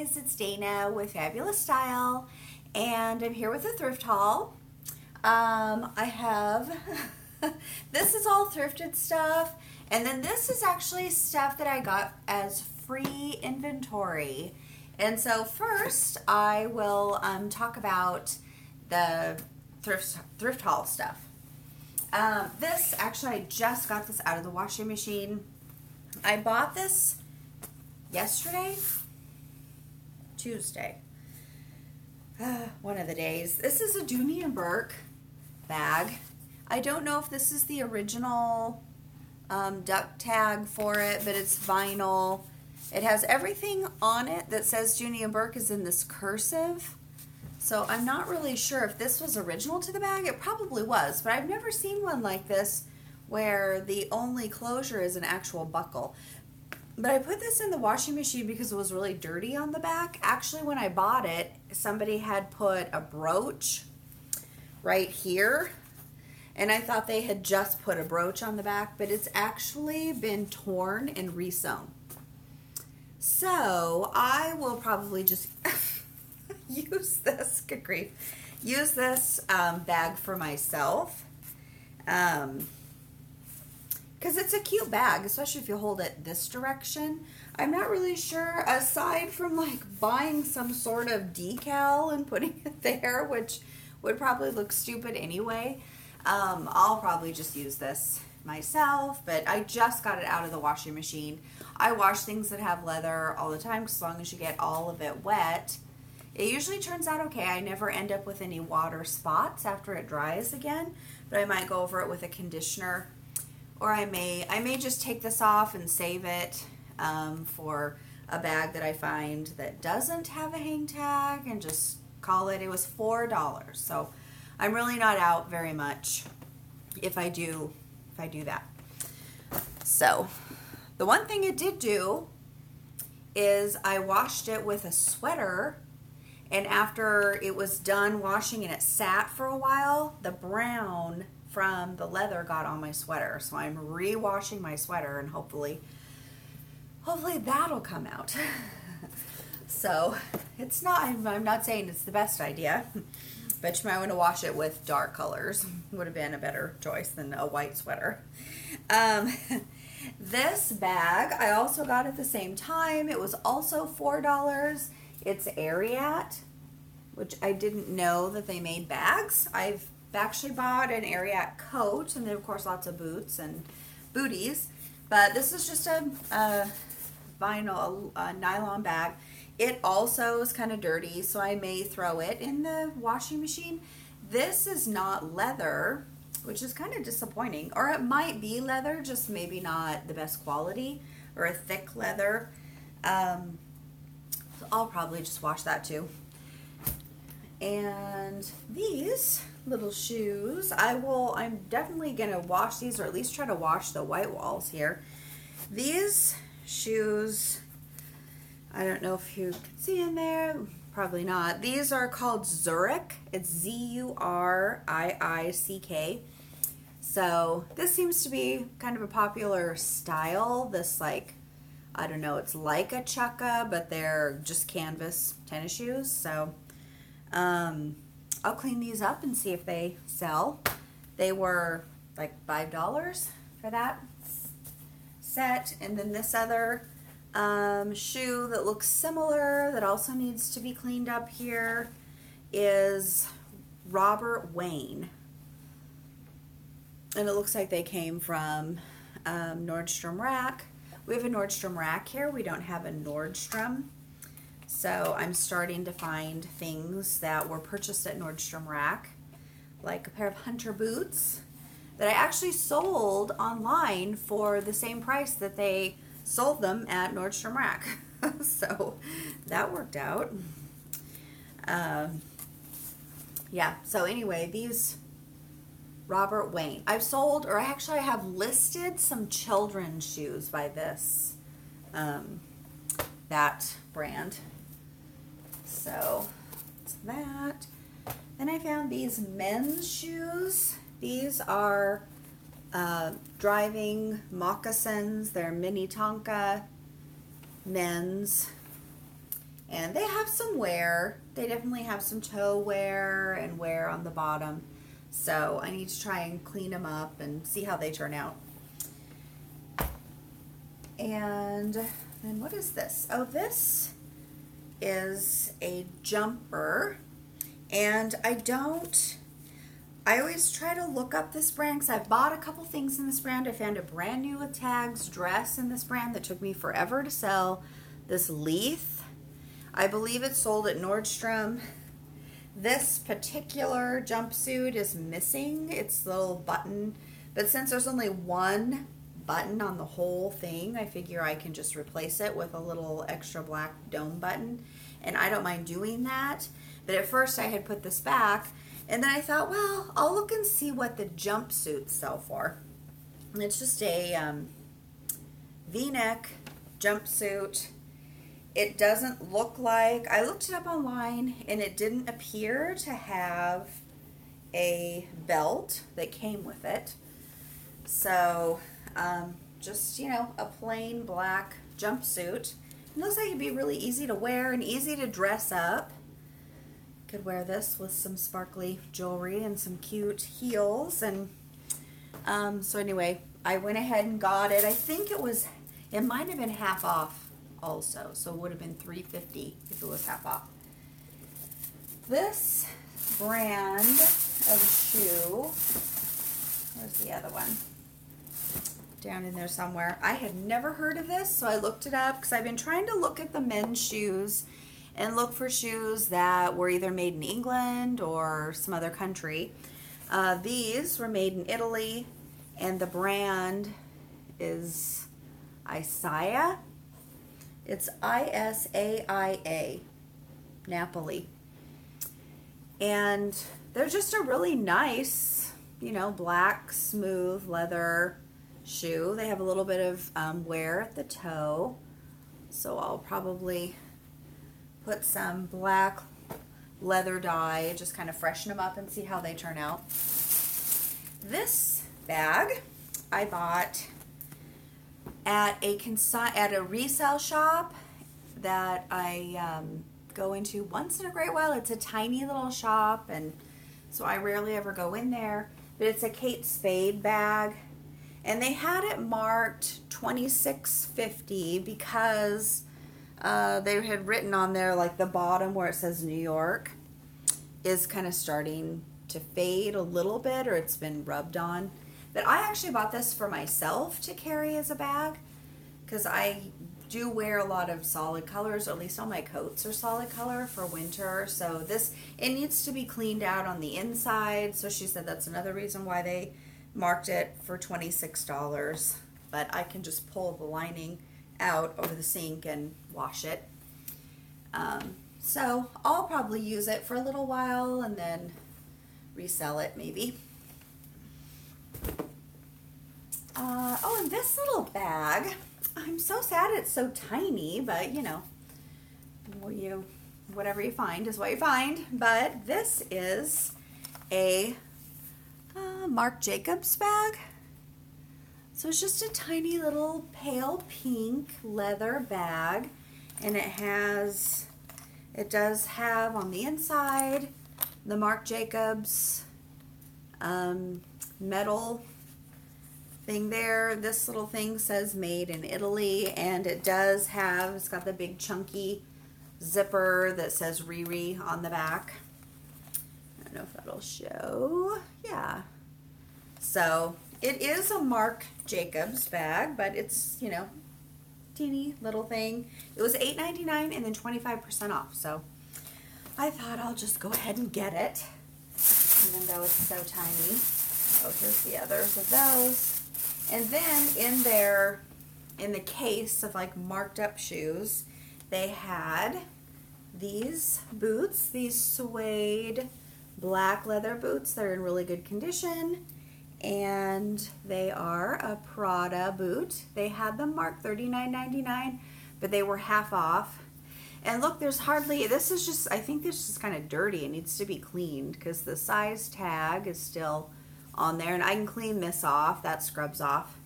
guys, it's Dana with Fabulous Style, and I'm here with a thrift haul. I have, this is all thrifted stuff, and then this is actually stuff that I got as free inventory. And so first, I will talk about the thrift haul stuff. This, actually, I just got this out of the washing machine. I bought this yesterday, Tuesday, one of the days. This is a Dooney Bourke bag. I don't know if this is the original duck tag for it, but it's vinyl. It has everything on it that says Dooney Bourke is in this cursive. So I'm not really sure if this was original to the bag. It probably was, but I've never seen one like this where the only closure is an actual buckle. But I put this in the washing machine because it was really dirty on the back. Actually, when I bought it, somebody had put a brooch right here, and I thought they had just put a brooch on the back, but it's actually been torn and resewn. So I will probably just use this, good grief, use this bag for myself. Because it's a cute bag, especially if you hold it this direction. I'm not really sure, aside from like buying some sort of decal and putting it there, which would probably look stupid anyway. I'll probably just use this myself, but I just got it out of the washing machine. I wash things that have leather all the time, as long as you get all of it wet. It usually turns out okay. I never end up with any water spots after it dries again, but I might go over it with a conditioner. Or I may just take this off and save it for a bag that I find that doesn't have a hang tag and just call it. It was $4, so I'm really not out very much if I do that. So the one thing it did do is I washed it with a sweater, and after it was done washing and it sat for a while, the brown from the leather got on my sweater. So I'm re-washing my sweater, and hopefully that'll come out. So it's not, I'm not saying it's the best idea, but you might want to wash it with dark colors. Would have been a better choice than a white sweater. This bag I also got at the same time. It was also $4. It's AIA, which I didn't know that they made bags. I've actually bought an AIA coat, and then of course lots of boots and booties, but this is just a vinyl nylon bag. It also is kind of dirty, so I may throw it in the washing machine. This is not leather, which is kind of disappointing, or it might be leather, just maybe not the best quality, or a thick leather. So I'll probably just wash that too. And these little shoes, I'm definitely gonna wash these, or at least try to wash the white walls here. These shoes, I don't know if you can see in there, probably not. These are called Zurich. It's Z-U-R-I-I-C-K. So this seems to be kind of a popular style. This, like, I don't know, it's like a chukka, but they're just canvas tennis shoes. So I'll clean these up and see if they sell. They were like $5 for that set. And then this other shoe that looks similar, that also needs to be cleaned up here, is Robert Wayne. And it looks like they came from Nordstrom Rack. We have a Nordstrom Rack here. We don't have a Nordstrom. So I'm starting to find things that were purchased at Nordstrom Rack, like a pair of hunter boots that I actually sold online for the same price that they sold them at Nordstrom Rack. So that worked out. Yeah, so anyway, these Robert Wayne. I've sold, or actually I have listed some children's shoes by this, that brand. So it's that. Then I found these men's shoes. These are driving moccasins. They're Minnetonka men's. And they have some wear. They definitely have some toe wear and wear on the bottom. So I need to try and clean them up and see how they turn out. And then what is this? Oh, this is a jumper. And I always try to look up this brand because I've bought a couple things in this brand. I found a brand new with tags dress in this brand that took me forever to sell. This Leith. I believe it's sold at Nordstrom. This particular jumpsuit is missing its little button, but since there's only one button on the whole thing, I figure I can just replace it with a little extra black dome button, and I don't mind doing that. But at first I had put this back, and then I thought, well, I'll look and see what the jumpsuits sell for. And it's just a V-neck jumpsuit. It doesn't look like, I looked it up online and it didn't appear to have a belt that came with it. So, just, a plain black jumpsuit. It looks like it'd be really easy to wear and easy to dress up. Could wear this with some sparkly jewelry and some cute heels. And so anyway, I went ahead and got it. I think it might have been half off also, so it would have been $3.50 if it was half off. This brand of shoe, where's the other one? Down in there somewhere. I had never heard of this, so I looked it up because I've been trying to look at the men's shoes and look for shoes that were either made in England or some other country. These were made in Italy, and the brand is AIA. It's ISAIA Napoli. And they're just a really nice, black, smooth leather shoe. They have a little bit of wear at the toe. So I'll probably put some black leather dye, just kind of freshen them up and see how they turn out. This bag I bought at a resale shop that I go into once in a great while. It's a tiny little shop, and so I rarely ever go in there. But it's a Kate Spade bag, and they had it marked $26.50 because they had written on there, like the bottom where it says New York is kind of starting to fade a little bit, or it's been rubbed on. But I actually bought this for myself to carry as a bag because I do wear a lot of solid colors, or at least all my coats are solid color for winter. So it needs to be cleaned out on the inside. So she said that's another reason why they marked it for $26. But I can just pull the lining out over the sink and wash it. So I'll probably use it for a little while and then resell it maybe. And this little bag, I'm so sad it's so tiny, but whatever you find is what you find. But this is a Marc Jacobs bag. So it's just a tiny little pale pink leather bag, and it does have on the inside the Marc Jacobs metal thing there. This little thing says made in Italy, and it's got the big chunky zipper that says Riri on the back. I don't know if that'll show. Yeah. So it is a Marc Jacobs bag, but it's, teeny little thing. It was $8.99 and then 25% off. So I thought I'll just go ahead and get it, even though it's so tiny. Oh, here's the others of those. And then in the case of like marked up shoes, they had these boots, these suede black leather boots. They're in really good condition, and they are a Prada boot. They had them marked $39.99, but they were half off. And look, I think this is just kind of dirty. It needs to be cleaned because the size tag is still on there, and I can clean this off. That scrubs off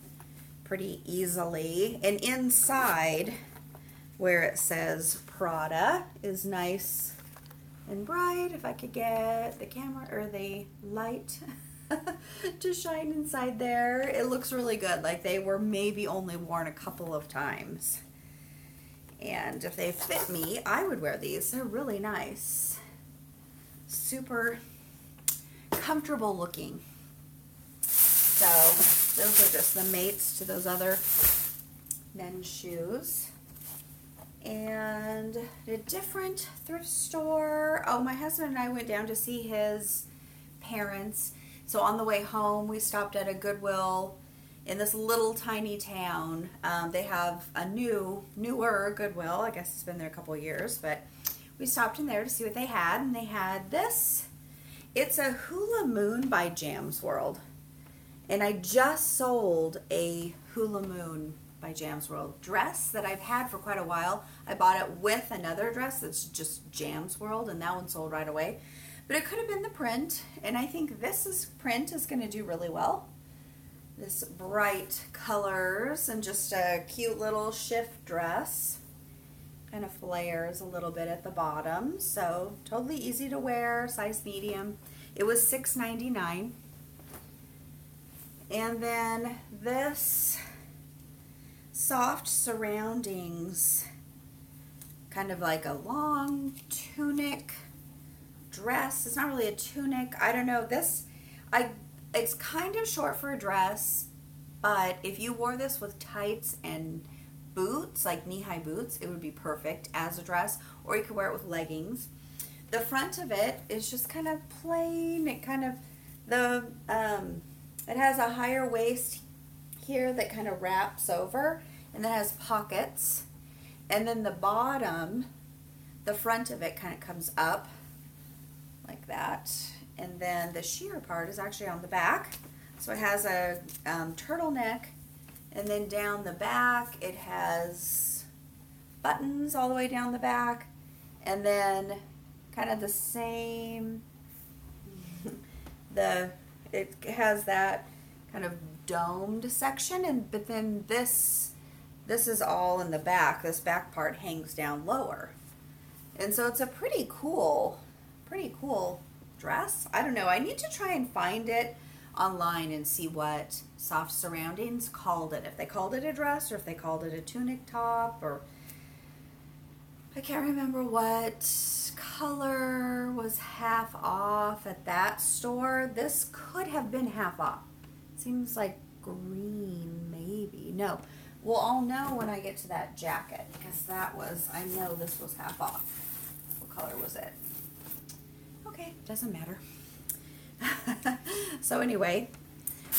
pretty easily. And inside where it says Prada is nice and bright. If I could get the camera or the light to shine inside there, it looks really good. Like they were maybe only worn a couple of times. And if they fit me, I would wear these. They're really nice. Super comfortable looking. So those are just the mates to those other men's shoes. And a different thrift store. Oh, my husband and I went down to see his parents. So on the way home, we stopped at a Goodwill in this little tiny town. They have a newer Goodwill. I guess it's been there a couple of years, but we stopped in there to see what they had, and they had this. It's a Hula Moon by Jam's World. And I just sold a Hula Moon by Jam's World dress that I've had for quite a while. I bought it with another dress that's just Jam's World, and that one sold right away. But it could have been the print, and I think this print is going to do really well. This bright colors and just a cute little shift dress. Kind of flares a little bit at the bottom, so totally easy to wear, size medium. It was $6.99. And then this soft surroundings, kind of like a long tunic dress. It's not really a tunic. I don't know. It's kind of short for a dress, but if you wore this with tights and boots, like knee-high boots, it would be perfect as a dress, or you could wear it with leggings. The front of it is just kind of plain. It kind of, it has a higher waist here that kind of wraps over, and then has pockets. And then the bottom, the front of it kind of comes up like that. And then the sheer part is actually on the back. So it has a turtleneck, and then down the back it has buttons all the way down the back, and then kind of the same, it has that kind of domed section, but then this is all in the back. This back part hangs down lower. And so it's a pretty cool dress. I don't know. I need to try and find it online and see what Soft Surroundings called it. If they called it a dress, or if they called it a tunic top, or I can't remember what color was half off at that store. This could have been half off. Seems like green, maybe. No. Well, I'll know when I get to that jacket, because I know this was half off. What color was it? Okay, doesn't matter. So anyway,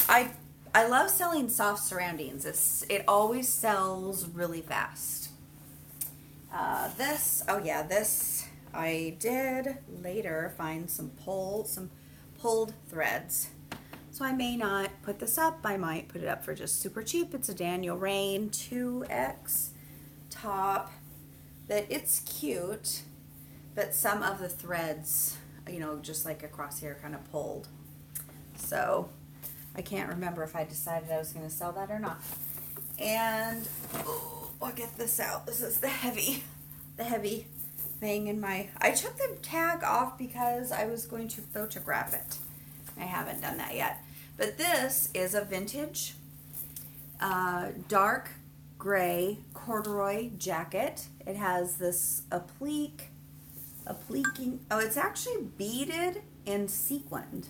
I love selling Soft Surroundings. It always sells really fast. This I did later find some pulled threads. So I may not put this up. I might put it up for just super cheap. It's a Daniel Raine 2X top. That it's cute, but some of the threads, just like across here, kind of pulled. So I can't remember if I decided I was going to sell that or not. And I'll get this out. This is the heavy thing in my. I took the tag off because I was going to photograph it. I haven't done that yet. But this is a vintage dark gray corduroy jacket. It has this appliquing. Oh, it's actually beaded and sequined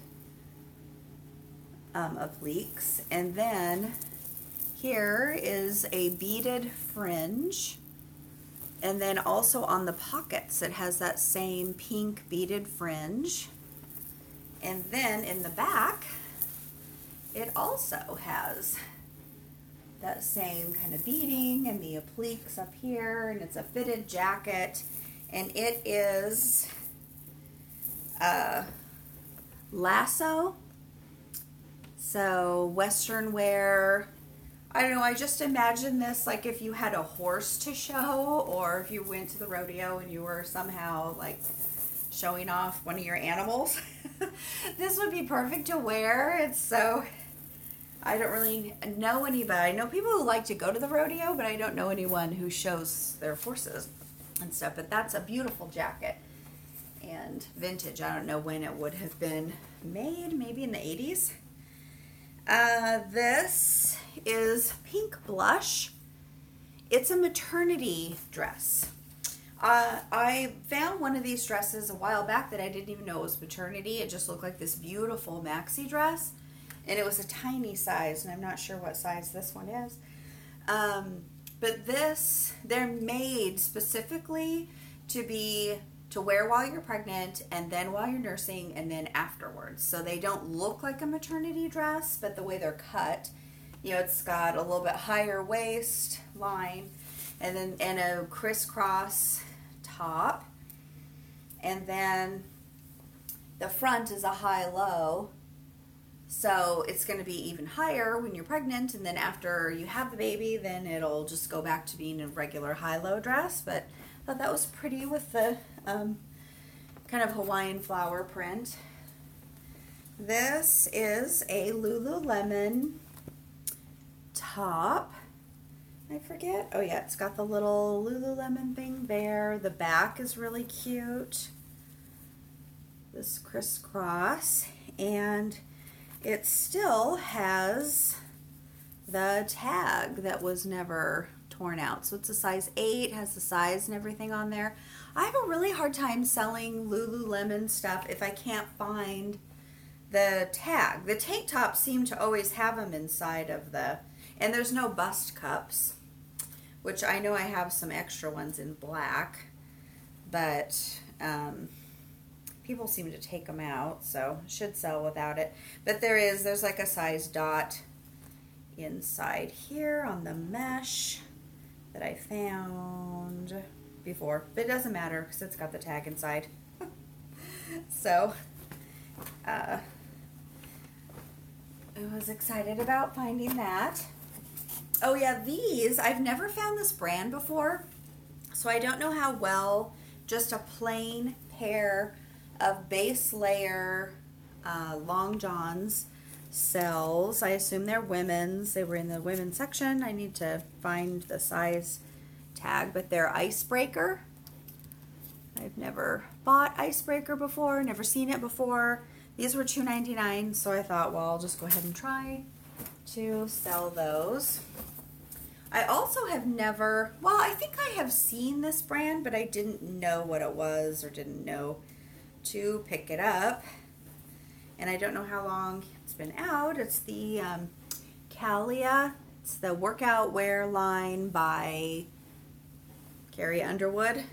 appliques. And then here is a beaded fringe. And then also on the pockets, it has that same pink beaded fringe. And then in the back, it also has that same kind of beading and the appliques up here, and it's a fitted jacket, and it is lasso, so Western wear. I don't know, I just imagine this like if you had a horse to show, or if you went to the rodeo and you were somehow like showing off one of your animals. This would be perfect to wear. It's so, I don't really know anybody. I know people who like to go to the rodeo, but I don't know anyone who shows their horses. and stuff. But that's a beautiful jacket and vintage. I don't know when it would have been made, maybe in the 80s. This is Pink Blush. It's a maternity dress. I found one of these dresses a while back that I didn't even know it was maternity. It just looked like this beautiful maxi dress, and it was a tiny size, and I'm not sure what size this one is. But they're made specifically to wear while you're pregnant, and then while you're nursing, and then afterwards. So they don't look like a maternity dress, but the way they're cut, it's got a little bit higher waist line, and a crisscross top, and then the front is a high-low, so it's going to be even higher when you're pregnant, and then after you have the baby, then it'll just go back to being a regular high-low dress. But I thought that was pretty with the kind of Hawaiian flower print. This is a Lululemon top. I forget. Oh yeah, it's got the little Lululemon thing there. The back is really cute. This crisscross, and it still has the tag that was never torn out. So it's a size 8, has the size and everything on there. I have a really hard time selling Lululemon stuff if I can't find the tag. The tank tops seem to always have them inside of and there's no bust cups, which I know I have some extra ones in black, but people seem to take them out, so should sell without it. But there's like a size dot inside here on the mesh that I found before, but it doesn't matter because it's got the tag inside. So I was excited about finding that. Oh yeah, I've never found this brand before, so I don't know how well just a plain pair of base layer long johns sells. I assume they're women's. They were in the women's section. I need to find the size tag, but they're Icebreaker. I've never bought Icebreaker before, never seen it before. These were $2.99, so I thought, well, I'll just go ahead and try to sell those. I also have never, well, I think I have seen this brand, but I didn't know what it was or didn't know to pick it up. And I don't know how long it's been out. It's the Kalia. It's the workout wear line by Carrie Underwood.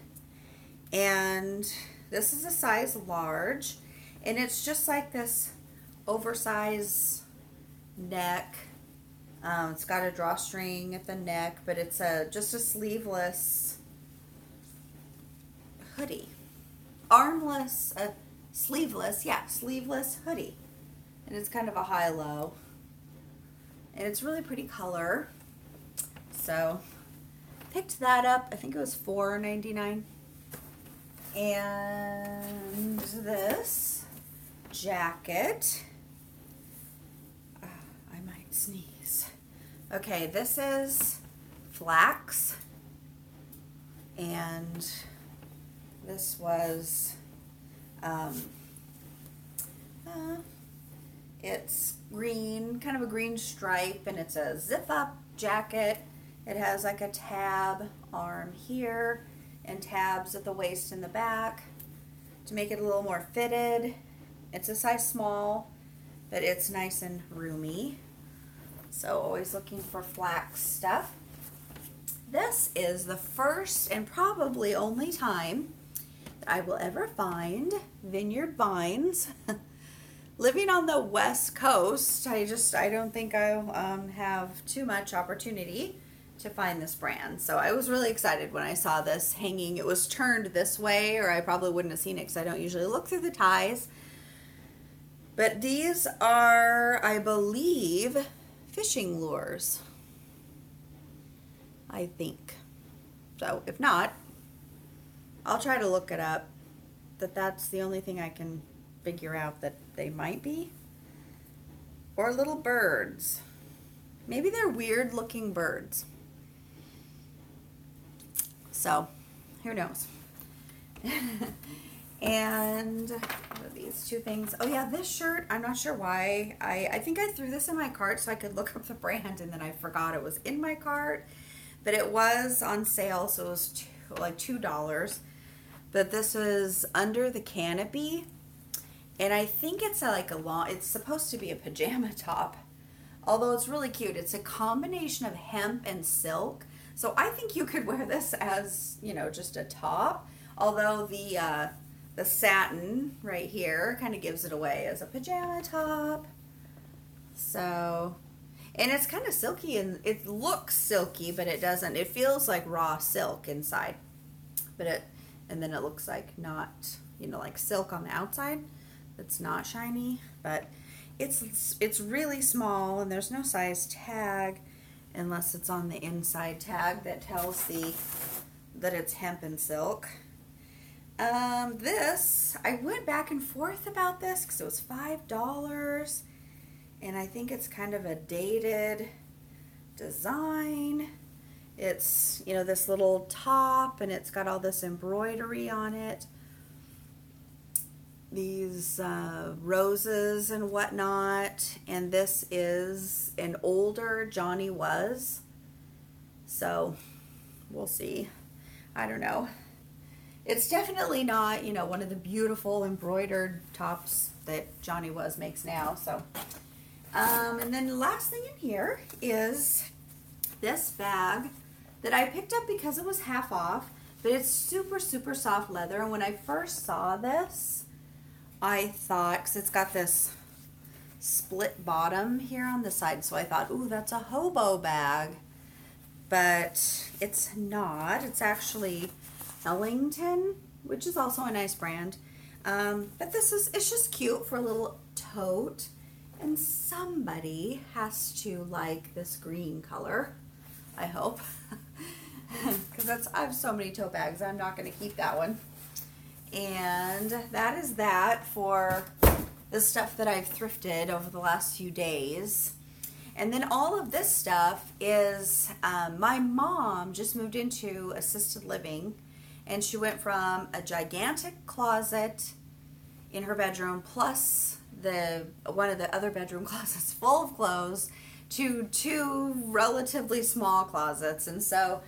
And this is a size large. And it's just like this oversized neck. It's got a drawstring at the neck, but it's just a sleeveless hoodie. Armless, sleeveless hoodie. And it's kind of a high-low. And it's really pretty color. So, picked that up. I think it was $4.99. And this jacket. I might sneeze. Okay, this is flax. And this was, it's green, kind of a green stripe, and it's a zip-up jacket. It has like a tab arm here and tabs at the waist and the back to make it a little more fitted. It's a size small, but it's nice and roomy. So always looking for flax stuff. This is the first and probably only time that I will ever find Vineyard Vines. Living on the West Coast, I don't think I have too much opportunity to find this brand. So I was really excited when I saw this hanging. It was turned this way, or I probably wouldn't have seen it because I don't usually look through the ties. But these are, I believe, fishing lures. I think. So if not, I'll try to look it up. That's the only thing I can figure out that they might be. Or little birds. Maybe they're weird looking birds. So who knows? And what are these two things? Oh yeah, this shirt, I'm not sure why. I think I threw this in my cart so I could look up the brand, and then I forgot it was in my cart. But it was on sale, so it was like $2. But this was Under the Canopy. And I think it's it's supposed to be a pajama top. Although it's really cute. It's a combination of hemp and silk. So I think you could wear this as, you know, just a top. Although the satin right here kind of gives it away as a pajama top. So, and it's kind of silky, and it looks silky, but it doesn't. It feels like raw silk inside. And then it looks like not, you know, like silk on the outside. It's not shiny, but it's really small, and there's no size tag unless it's on the inside tag that tells that it's hemp and silk. This, I went back and forth about this because it was $5, and I think it's kind of a dated design. It's, you know, this little top, and it's got all this embroidery on it. These roses and whatnot, and this is an older Johnny Was, so we'll see. I don't know. It's definitely not, you know, one of the beautiful embroidered tops that Johnny Was makes now. So, and then the last thing in here is this bag that I picked up because it was half off, but it's super, super soft leather. And when I first saw this, I thought, because it's got this split bottom here on the side, so I thought, ooh, that's a hobo bag. But it's not. It's actually Ellington, which is also a nice brand. But it's just cute for a little tote. And somebody has to like this green color, I hope. Because I have so many tote bags, I'm not going to keep that one. And that is that for the stuff that I've thrifted over the last few days. And then all of this stuff is, my mom just moved into assisted living, and she went from a gigantic closet in her bedroom plus one of the other bedroom closets full of clothes to two relatively small closets. And so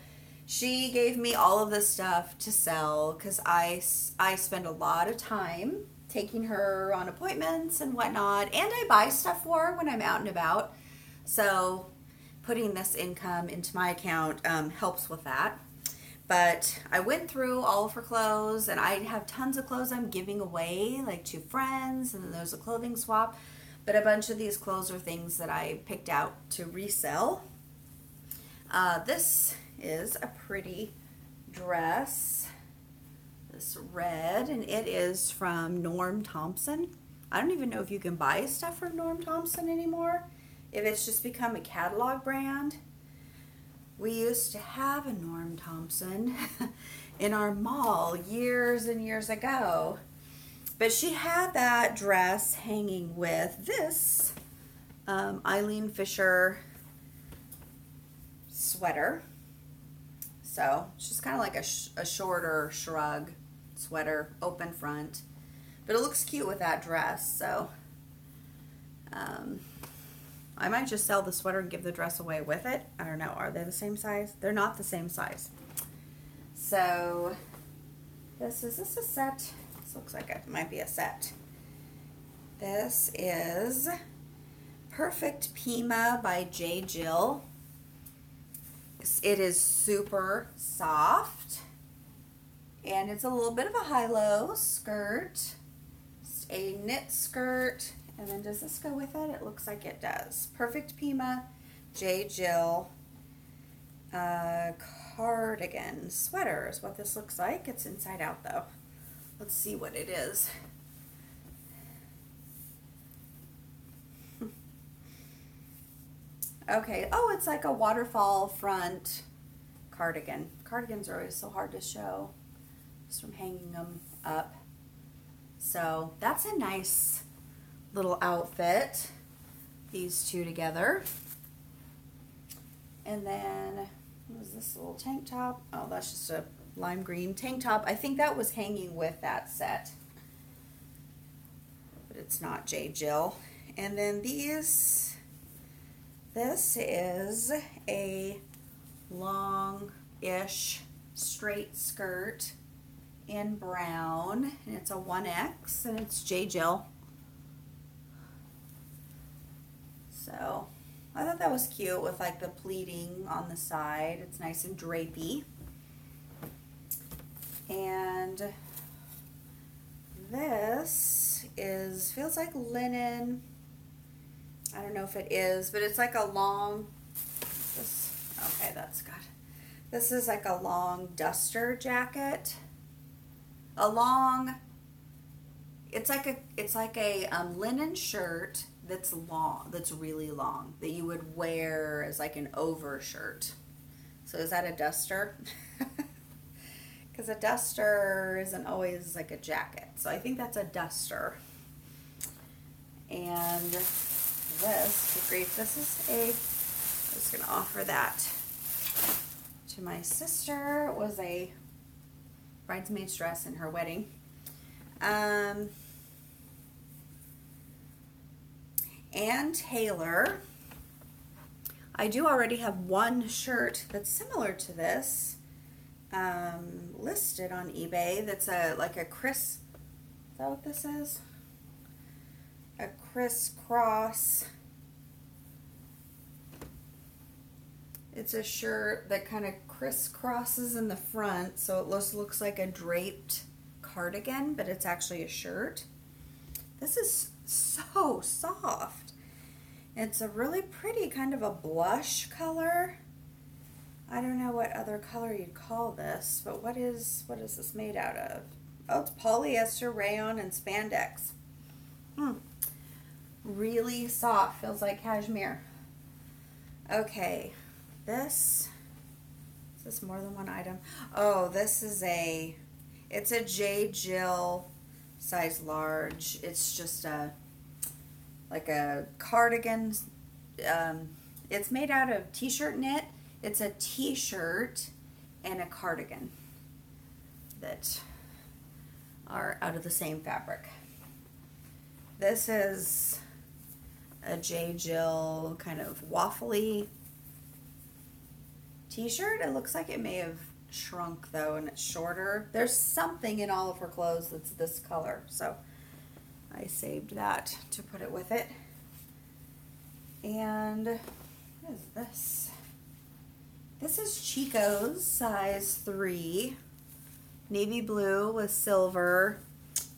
she gave me all of this stuff to sell because I spend a lot of time taking her on appointments and whatnot, and I buy stuff for her when I'm out and about. So putting this income into my account helps with that. But I went through all of her clothes, and I have tons of clothes I'm giving away, like to friends, and then there's a clothing swap. But a bunch of these clothes are things that I picked out to resell. This is a pretty dress, this red, and it is from Norm Thompson. I don't even know if you can buy stuff from Norm Thompson anymore, if it's just become a catalog brand. We used to have a Norm Thompson in our mall years and years ago. But she had that dress hanging with this Eileen Fisher sweater. So it's just kind of like a shorter shrug sweater, open front. But it looks cute with that dress. So I might just sell the sweater and give the dress away with it. I don't know. Are they the same size? They're not the same size. So is this a set? This looks like it might be a set. This is Perfect Pima by Jill. It is super soft, and it's a little bit of a high-low skirt. It's a knit skirt. And then does this go with it? It looks like it does. Perfect Pima, Jill cardigan sweater is what this looks like. It's inside out though. Let's see what it is. Okay, oh, it's like a waterfall front cardigan. Cardigans are always so hard to show just from hanging them up. So that's a nice little outfit, these two together. And then what is this little tank top? Oh, that's just a lime green tank top. I think that was hanging with that set, but it's not J. Jill. And then this is a long-ish straight skirt in brown, and it's a 1X, and it's J. Jill. So I thought that was cute with like the pleating on the side. It's nice and drapey. And this feels like linen. I don't know if it is, but it's like a long, okay, that's good. This is like a long duster jacket. It's like a linen shirt that's long, that's really long, that you would wear as like an overshirt. So is that a duster? Because a duster isn't always like a jacket. So I think that's a duster. And this, good grief, this is I'm just going to offer that to my sister. It was a bridesmaid's dress in her wedding. Ann Taylor. I do already have one shirt that's similar to this listed on eBay. That's like a is that what this is? A crisscross. It's a shirt that kind of crisscrosses in the front, so it looks like a draped cardigan, but it's actually a shirt. This is so soft. It's a really pretty kind of a blush color. I don't know what other color you'd call this, but what is this made out of? Oh, it's polyester, rayon, and spandex. Really soft. Feels like cashmere. Okay, is this more than one item? Oh, it's a J. Jill size large. It's just like a cardigan. It's made out of t-shirt knit. It's a t-shirt and a cardigan that are out of the same fabric. This is a J. Jill kind of waffly t-shirt. It looks like it may have shrunk though, and it's shorter. There's something in all of her clothes that's this color, so I saved that to put it with it. And what is this? This is Chicos, size 3, navy blue with silver.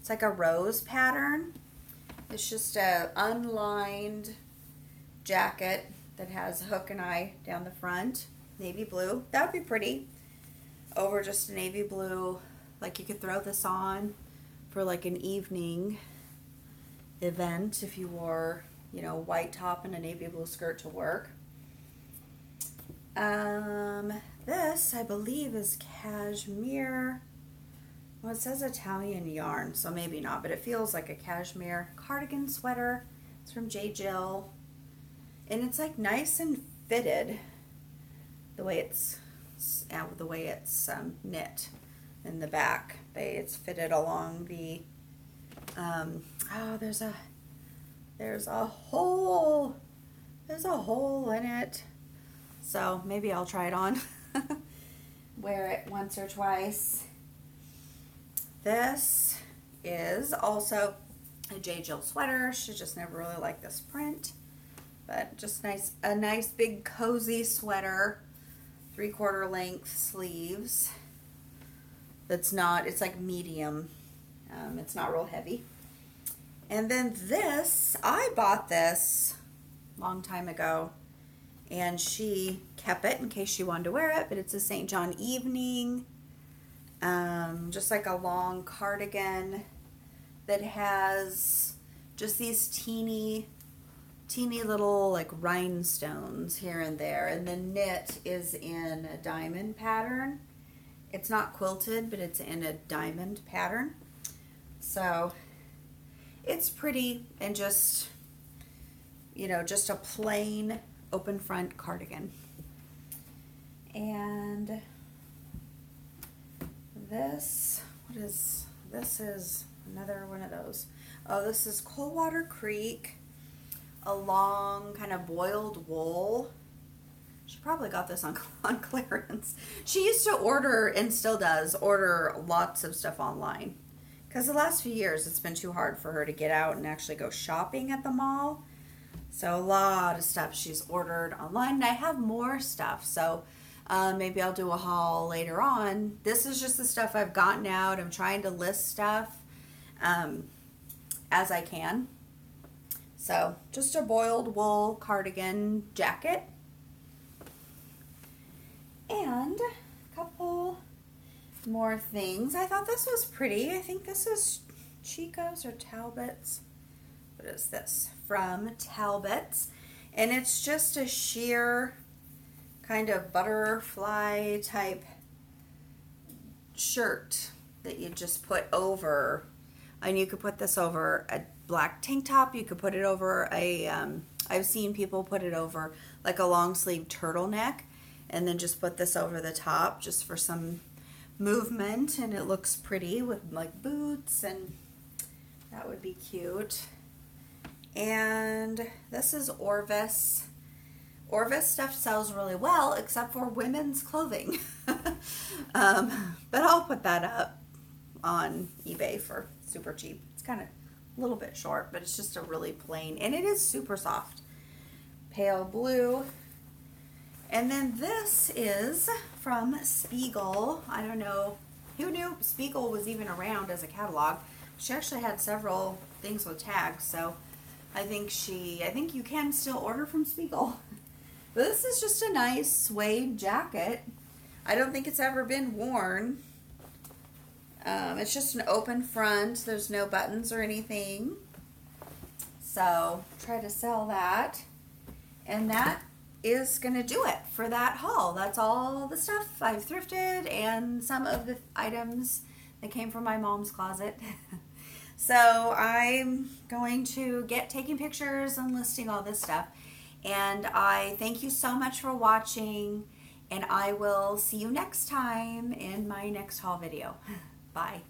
It's like a rose pattern. It's just a unlined jacket that has a hook and eye down the front. Navy blue. That would be pretty. Over just a navy blue. Like you could throw this on for like an evening event if you wore, white top and a navy blue skirt to work. This, I believe, is cashmere. Well, it says Italian yarn, so maybe not, but it feels like a cashmere cardigan sweater. It's from J. Jill. And it's like nice and fitted the way it's knit in the back. It's fitted along the there's a hole in it. So maybe I'll try it on. Wear it once or twice. This is also a J. Jill sweater. She just never really liked this print, but just a nice big cozy sweater, 3/4 length sleeves. It's like medium. It's not real heavy. And then this, I bought this a long time ago, and she kept it in case she wanted to wear it, but it's a St. John evening. Just like a long cardigan that has just these teeny little like rhinestones here and there, and the knit is in a diamond pattern. It's not quilted, but it's in a diamond pattern. So it's pretty, and just just a plain open front cardigan. And This, what is, this is another one of those. Oh, this is Coldwater Creek, a long kind of boiled wool. She probably got this on clearance. She used to order, and still does, order lots of stuff online. Because the last few years, it's been too hard for her to get out and actually go shopping at the mall. So a lot of stuff she's ordered online. And I have more stuff, so maybe I'll do a haul later on. This is just the stuff I've gotten out. I'm trying to list stuff as I can. So just a boiled wool cardigan jacket. And a couple more things. I thought this was pretty. I think this is Chicos or Talbot's. What is this? From Talbot's. And it's just a sheer kind of butterfly type shirt that you just put over. And you could put this over a black tank top. You could put it over a, I've seen people put it over like a long sleeve turtleneck. And then just put this over the top just for some movement, and it looks pretty with like boots, and that would be cute. And this is Orvis. Orvis stuff sells really well except for women's clothing. But I'll put that up on eBay for super cheap. It's kind of a little bit short, but it's just a really plain, and it is super soft. Pale blue. And then this is from Spiegel. I don't know, who knew Spiegel was even around as a catalog? She actually had several things with tags, so I think you can still order from Spiegel. But this is just a nice suede jacket. I don't think it's ever been worn. It's just an open front. There's no buttons or anything. So try to sell that. And that is going to do it for that haul. That's all the stuff I've thrifted and some of the items that came from my mom's closet. So I'm going to get taking pictures and listing all this stuff. And I thank you so much for watching, and I will see you next time in my next haul video. Bye.